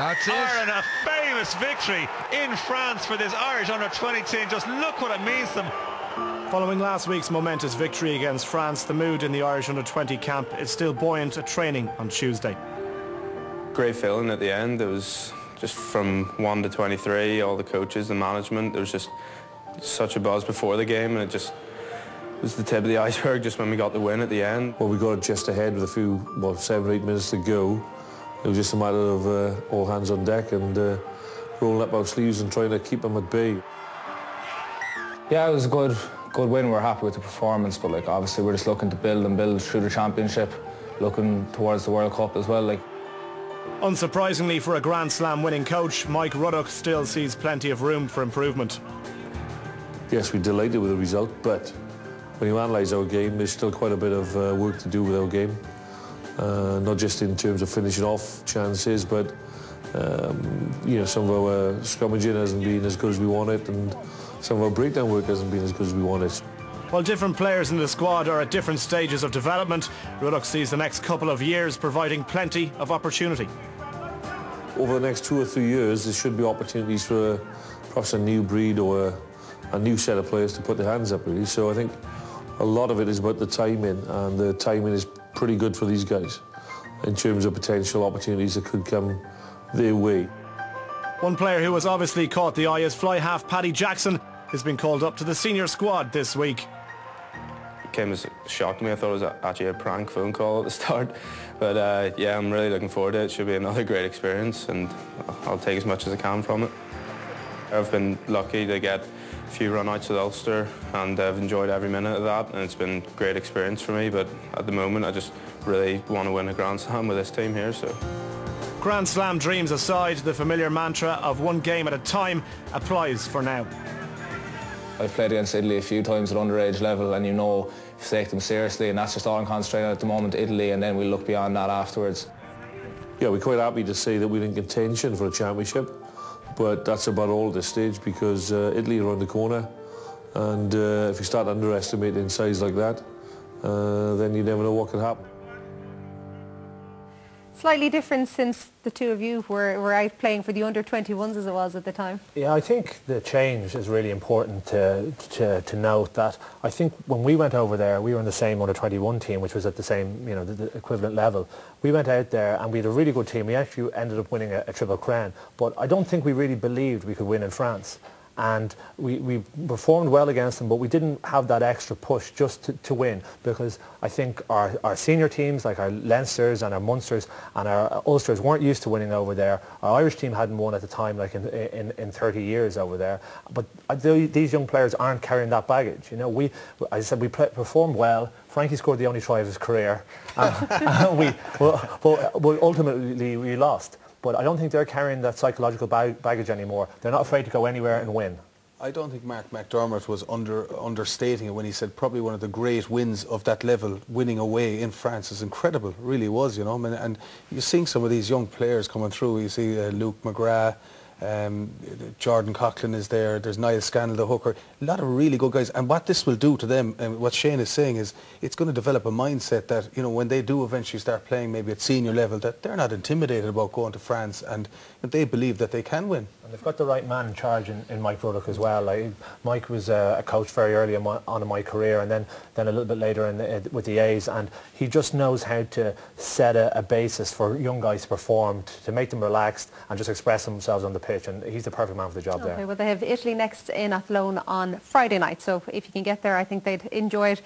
That's it. Ireland, a famous victory in France for this Irish under-20 team. Just look what it means to them. Following last week's momentous victory against France, the mood in the Irish under-20 camp is still buoyant at training on Tuesday. Great feeling at the end. It was just from 1 to 23, all the coaches and management. There was just such a buzz before the game, and it just was the tip of the iceberg just when we got the win at the end. Well, we got it just ahead with a few, 7 or 8 minutes to go. It was just a matter of all hands on deck and rolling up our sleeves and trying to keep them at bay. Yeah, it was a good win. We're happy with the performance, but obviously we're just looking to build through the championship, looking towards the World Cup as well. Unsurprisingly for a Grand Slam winning coach, Mike Ruddock still sees plenty of room for improvement. Yes, we're delighted with the result, but when you analyse our game, there's still quite a bit of work to do with our game. Not just in terms of finishing off chances, but some of our scrummaging hasn't been as good as we wanted, and some of our breakdown work hasn't been as good as we wanted. While different players in the squad are at different stages of development, Ruddock sees the next couple of years providing plenty of opportunity. Over the next 2 or 3 years, there should be opportunities for perhaps a new breed or a new set of players to put their hands up, really. So I think a lot of it is about the timing, and the timing is pretty good for these guys in terms of potential opportunities that could come their way. One player who has obviously caught the eye is fly half Paddy Jackson, who's been called up to the senior squad this week. It came as a shock to me. I thought it was actually a prank phone call at the start. But yeah, I'm really looking forward to it. It should be another great experience, and I'll take as much as I can from it. I've been lucky to get a few run-outs with Ulster, and I've enjoyed every minute of that, and it's been a great experience for me. But at the moment, I just really want to win a Grand Slam with this team here. So. Grand Slam dreams aside, the familiar mantra of one game at a time applies for now. I've played against Italy a few times at underage level, and you take them seriously, and that's just all I'm concentrating on at the moment, Italy, and then we'll look beyond that afterwards. Yeah, we're quite happy to say that we're in contention for a championship, but that's about all at this stage, because Italy are around the corner, and if you start underestimating sides like that, then you never know what can happen. Slightly different since the two of you were out playing for the under-21s as it was at the time. Yeah, I think the change is really important to note that I think when we went over there, we were in the same under-21 team, which was at the same, the equivalent level. We went out there and we had a really good team. We actually ended up winning a Triple Crown, but I don't think we really believed we could win in France. And we performed well against them, but we didn't have that extra push just to win, because I think our senior teams, like our Leinsters and our Munsters and our Ulsters, weren't used to winning over there. Our Irish team hadn't won at the time, like in 30 years over there. But these young players aren't carrying that baggage. As I said, we performed well. Frankie scored the only try of his career, but ultimately we lost. But I don't think they're carrying that psychological baggage anymore. They're not afraid to go anywhere and win. I don't think Mark McDermott was understating it when he said probably one of the great wins of that level, winning away in France, is incredible. It really was, and you're seeing some of these young players coming through. You see Luke McGrath, Jordan Coughlin is there, there's Niall Scannell, the hooker, a lot of really good guys. And what this will do to them, and what Shane is saying, is it's going to develop a mindset that, when they do eventually start playing maybe at senior level, that they're not intimidated about going to France, and they believe that they can win. And they've got the right man in charge in Mike Ruddock as well. Mike was a coach very early on in my career, and then a little bit later with the A's, and he just knows how to set a basis for young guys to perform, to make them relaxed and just express themselves on the pitch, and he's the perfect man for the job there. Okay, well, they have Italy next in Athlone on Friday night, so if you can get there, I think they'd enjoy it.